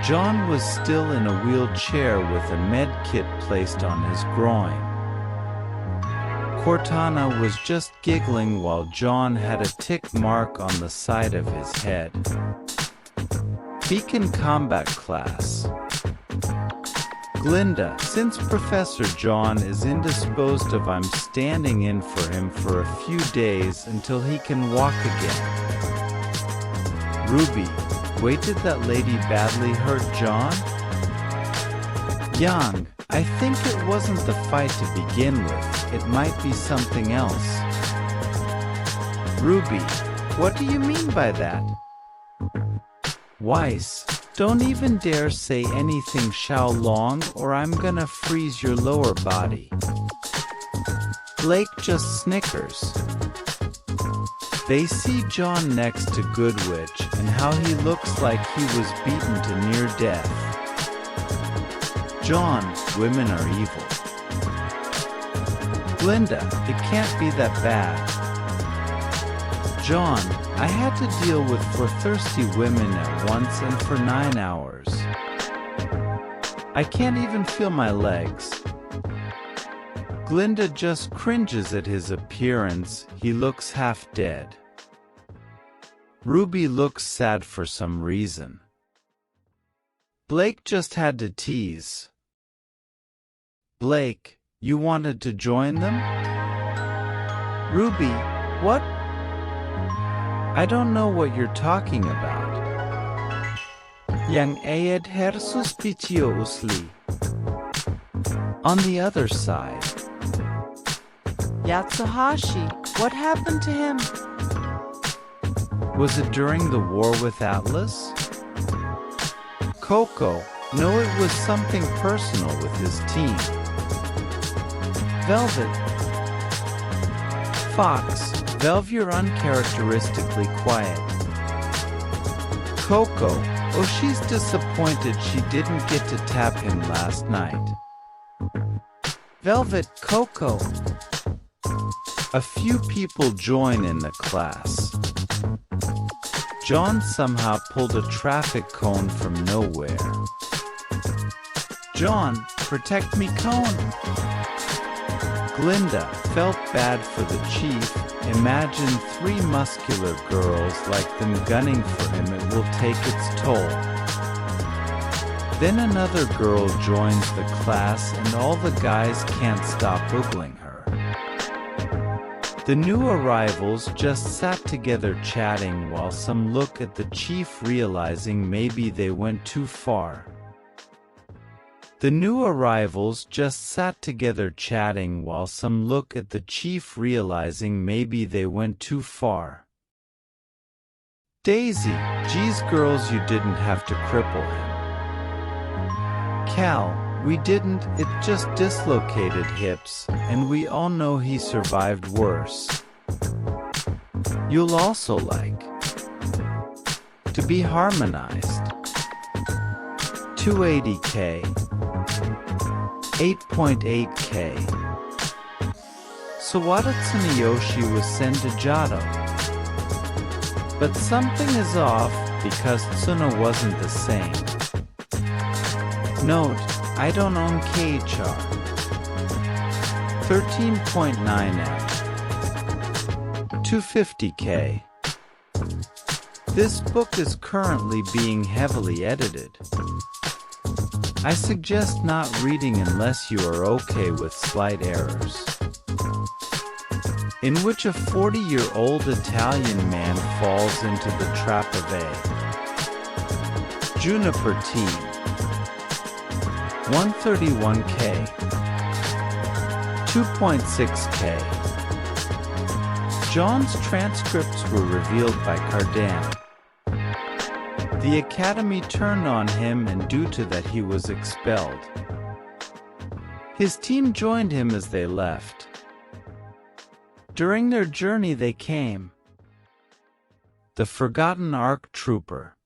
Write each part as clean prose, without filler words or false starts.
Jaune was still in a wheelchair with a med kit placed on his groin. Cortana was just giggling while Jaune had a tick mark on the side of his head. Beacon Combat Class. Glinda, since Professor Jaune is indisposed of, I'm standing in for him for a few days until he can walk again. RWBY, wait, did that lady badly hurt Jaune? Yang, I think it wasn't the fight to begin with, it might be something else. RWBY, what do you mean by that? Weiss, don't even dare say anything Xiaolong or I'm gonna freeze your lower body. Blake just snickers. They see Jaune next to Goodwitch and how he looks like he was beaten to near death. Jaune, women are evil. Glinda, it can't be that bad. Jaune, I had to deal with 4 thirsty women at once and for 9 hours. I can't even feel my legs. Glinda just cringes at his appearance, he looks half dead. RWBY looks sad for some reason. Blake just had to tease. Blake, you wanted to join them? RWBY, what? I don't know what you're talking about. Yang ayed her suspiciously. On the other side. Yatsuhashi, what happened to him? Was it during the war with Atlas? Coco, no, it was something personal with his team. Velvet. Fox, Velv, you're uncharacteristically quiet. Coco, oh, she's disappointed she didn't get to tap him last night. Velvet, Coco. A few people join in the class. Jaune somehow pulled a traffic cone from nowhere. Jaune, protect me, cone. Glinda felt bad for the chief. Imagine 3 muscular girls like them gunning for him, it will take its toll. Then another girl joins the class and all the guys can't stop oogling her. The new arrivals just sat together chatting while some look at the chief, realizing maybe they went too far. The new arrivals just sat together chatting while some look at the chief, realizing maybe they went too far. Daisy, geez girls, you didn't have to cripple him. Cal, we didn't, it just dislocated hips, and we all know he survived worse. You'll also like to be harmonized. 280K. 8.8K. Sawada Tsuneyoshi was Sendajato. But something is off because Tsuna wasn't the same. Note, I don't own KHR. 13.9M. 250K. This book is currently being heavily edited. I suggest not reading unless you are okay with slight errors. In which a 40-year-old Italian man falls into the trap of a juniper tea. 131K. 2.6K. Jaune's transcripts were revealed by Cardan. The Academy turned on him, and due to that he was expelled. His team joined him as they left. During their journey they came the Forgotten Arc Trooper.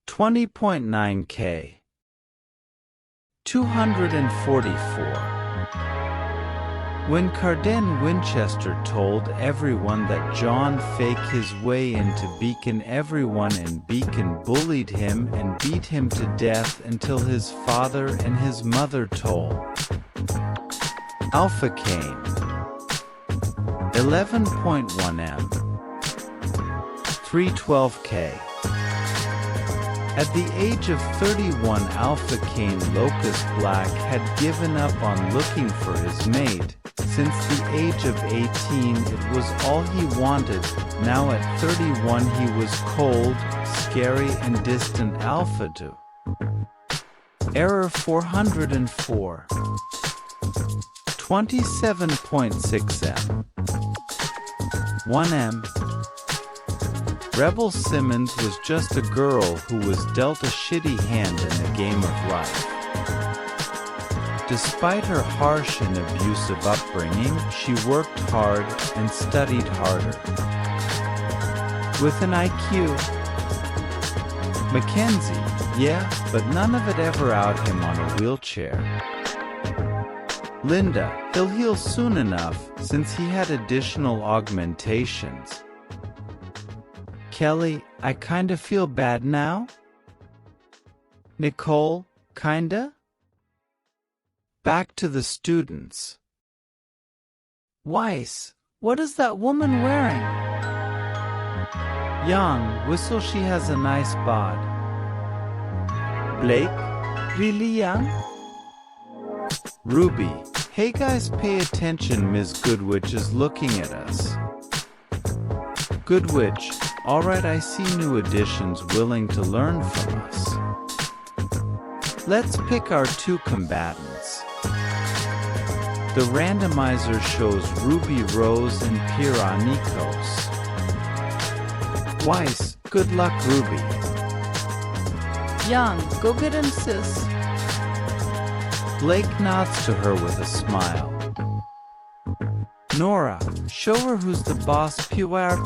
20.9K. 244. When Carden Winchester told everyone that John faked his way into Beacon, everyone in Beacon bullied him and beat him to death until his father and his mother told. Alpha Kane 11.1M 312K. At the age of 31, Alpha Kane Locust Black had given up on looking for his mate. Since the age of 18 it was all he wanted. Now at 31 he was cold, scary and distant. Alpha 2. Error 404. 27.6M 1M. Rebel Simmons was just a girl who was dealt a shitty hand in the game of life. Despite her harsh and abusive upbringing, she worked hard and studied harder. With an IQ. Mackenzie, yeah, but none of it ever out him on a wheelchair. Linda, he'll heal soon enough since he had additional augmentations. Kelly, I kinda feel bad now. Nicole, kinda? Back to the students. Weiss, what is that woman wearing? Young, whistle, she has a nice bod. Blake, really young? Ruby, hey guys, pay attention, Ms. Goodwitch is looking at us. Goodwitch, alright, I see new additions willing to learn from us. Let's pick our two combatants. The randomizer shows Ruby Rose and Pira Nikos. Weiss, good luck, Ruby. Young, go get him, sis. Blake nods to her with a smile. Nora, show her who's the boss. Puar.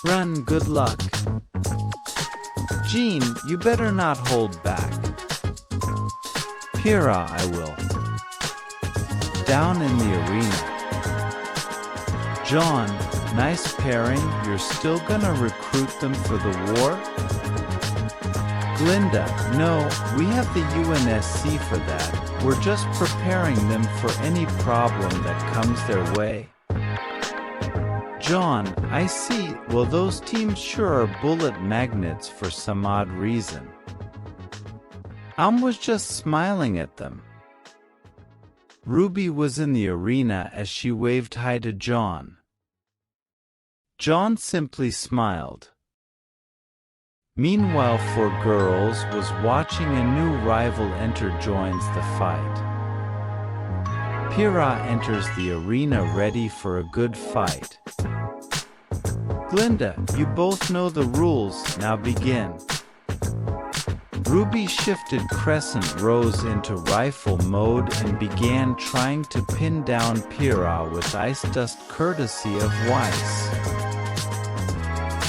Run, good luck. Jean, you better not hold back. Pira, I will. Down in the arena. John, nice pairing. You're still gonna recruit them for the war? Glinda, no, we have the UNSC for that. We're just preparing them for any problem that comes their way. John, I see. Well, those teams sure are bullet magnets for some odd reason. Was just smiling at them. Ruby was in the arena as she waved hi to John. John simply smiled. Meanwhile, Four Girls was watching a new rival enter joins the fight. Pira enters the arena ready for a good fight. Glinda, you both know the rules, now begin. Ruby shifted Crescent Rose into rifle mode and began trying to pin down Pira with ice dust courtesy of Weiss.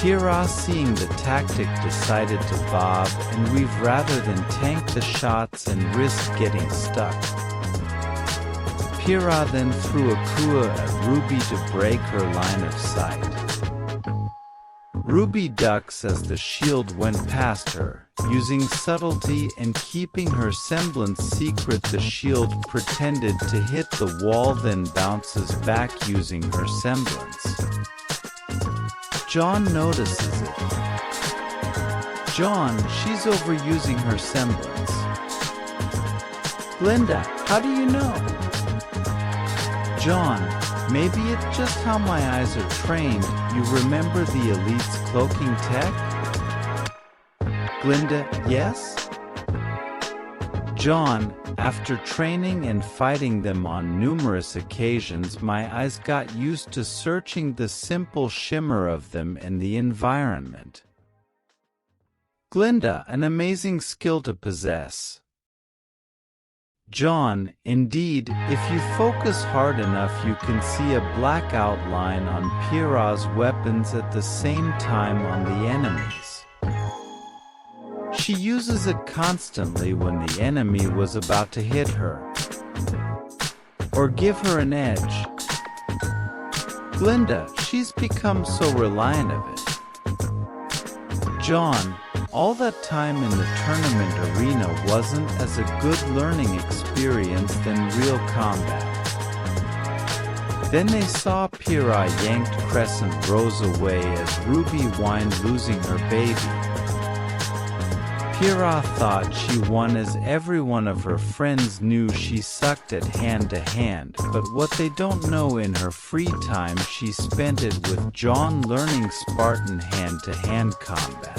Pira, seeing the tactic, decided to bob and weave rather than tank the shots and risk getting stuck. Pira then threw a Kua at Ruby to break her line of sight. Ruby ducks as the shield went past her. Using subtlety and keeping her semblance secret, the shield pretended to hit the wall, then bounces back using her semblance. John notices it. John, she's overusing her semblance. Glinda, how do you know? John, maybe it's just how my eyes are trained. You remember the Elite's cloaking tech? Glinda, yes? John, after training and fighting them on numerous occasions, my eyes got used to searching the simple shimmer of them in the environment. Glinda, an amazing skill to possess. John, indeed, if you focus hard enough you can see a black outline on Pira's weapons at the same time on the enemies. She uses it constantly when the enemy was about to hit her. or give her an edge. Glinda, she's become so reliant of it. Jaune, all that time in the tournament arena wasn't as a good learning experience than real combat. Then they saw Pyrrha yanked Crescent Rose away as RWBY whined losing her baby. Pyrrha thought she won as every one of her friends knew she sucked at hand-to-hand, but what they don't know, in her free time she spent it with Jaune learning Spartan hand-to-hand combat.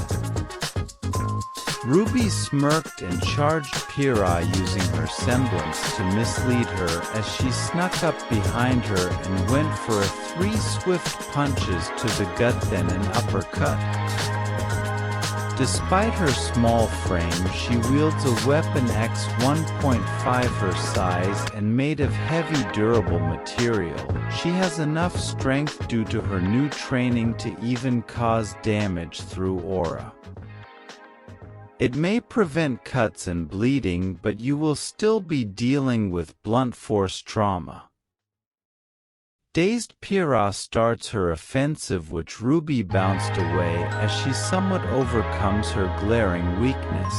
RWBY smirked and charged Pyrrha using her semblance to mislead her as she snuck up behind her and went for 3 swift punches to the gut, then an uppercut. Despite her small frame, she wields a weapon X 1.5 her size and made of heavy durable material. She has enough strength due to her new training to even cause damage through aura. It may prevent cuts and bleeding, but you will still be dealing with blunt force trauma. Dazed Pyrrha starts her offensive, which RWBY bounced away as she somewhat overcomes her glaring weakness.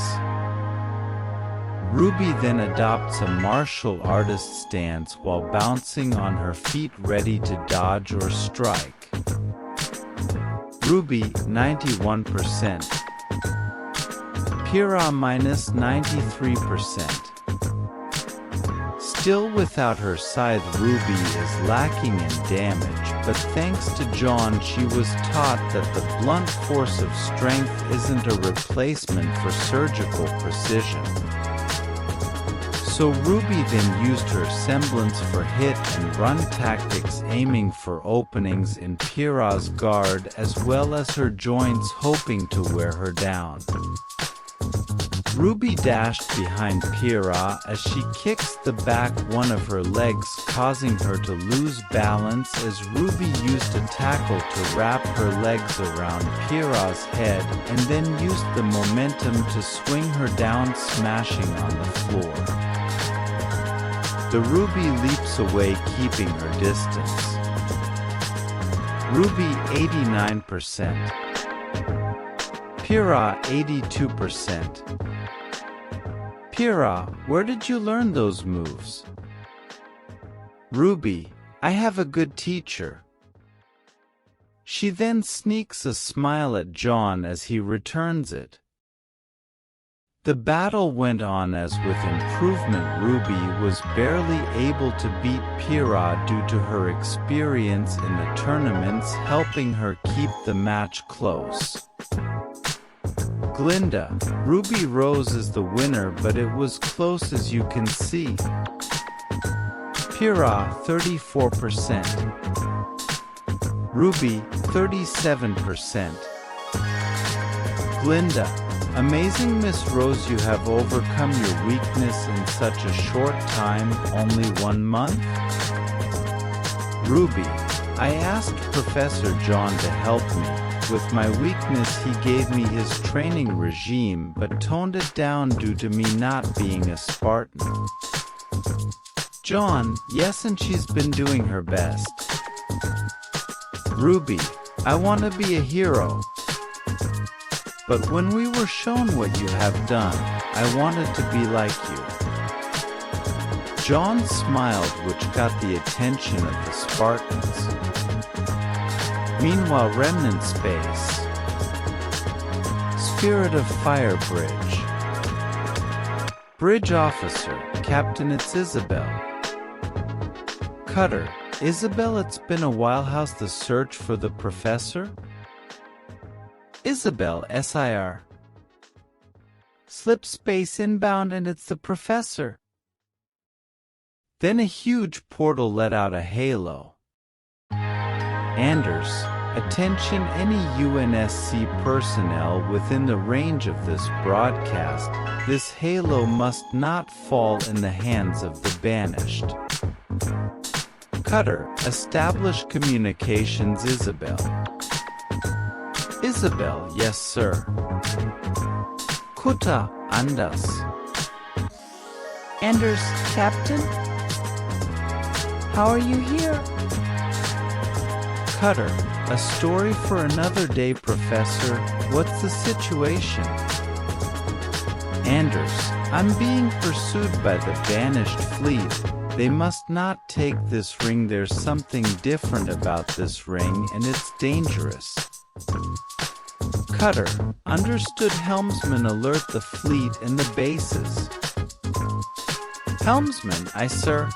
RWBY then adopts a martial artist stance while bouncing on her feet, ready to dodge or strike. RWBY 91%. Pyrrha minus 93%. Still without her scythe, RWBY is lacking in damage, but thanks to Jaune she was taught that the blunt force of strength isn't a replacement for surgical precision. So RWBY then used her semblance for hit and run tactics, aiming for openings in Pyrrha's guard as well as her joints, hoping to wear her down. RWBY dashed behind Pyrrha as she kicks the back one of her legs, causing her to lose balance as RWBY used a tackle to wrap her legs around Pyrrha's head and then used the momentum to swing her down, smashing on the floor. The RWBY leaps away, keeping her distance. RWBY 89%. Pyrrha 82%. Pyrrha, where did you learn those moves? RWBY, I have a good teacher. She then sneaks a smile at Jaune as he returns it. The battle went on as with improvement RWBY was barely able to beat Pyrrha due to her experience in the tournaments, helping her keep the match close. Glinda, RWBY rose as the winner, but it was close as you can see. Pyrrha 34%. RWBY 37%. Glinda, amazing Miss Rose, you have overcome your weakness in such a short time, only 1 month? RWBY, I asked Professor Jaune to help me. With my weakness he gave me his training regime but toned it down due to me not being a Spartan. Jaune, yes, and she's been doing her best. RWBY, I want to be a hero. But when we were shown what you have done, I wanted to be like you. Jaune smiled, which got the attention of the Spartans. Meanwhile, Remnant Space. Spirit of Fire Bridge. Bridge Officer, Captain, it's Isabel. Cutter, Isabel, it's been a while, how's the search for the professor? Isabel, SIR. Slip space inbound and it's the professor. Then a huge portal let out a halo. Anders, attention any UNSC personnel within the range of this broadcast, this halo must not fall in the hands of the banished. Cutter, establish communications. Isabel. Isabel, yes sir. Kuta, Anders. Anders, Captain? How are you here? Cutter, a story for another day, Professor. What's the situation? Anders, I'm being pursued by the vanished fleet. They must not take this ring. There's something different about this ring, and it's dangerous. Cutter, understood. Helmsman, alert the fleet and the bases. Helmsman, aye sir.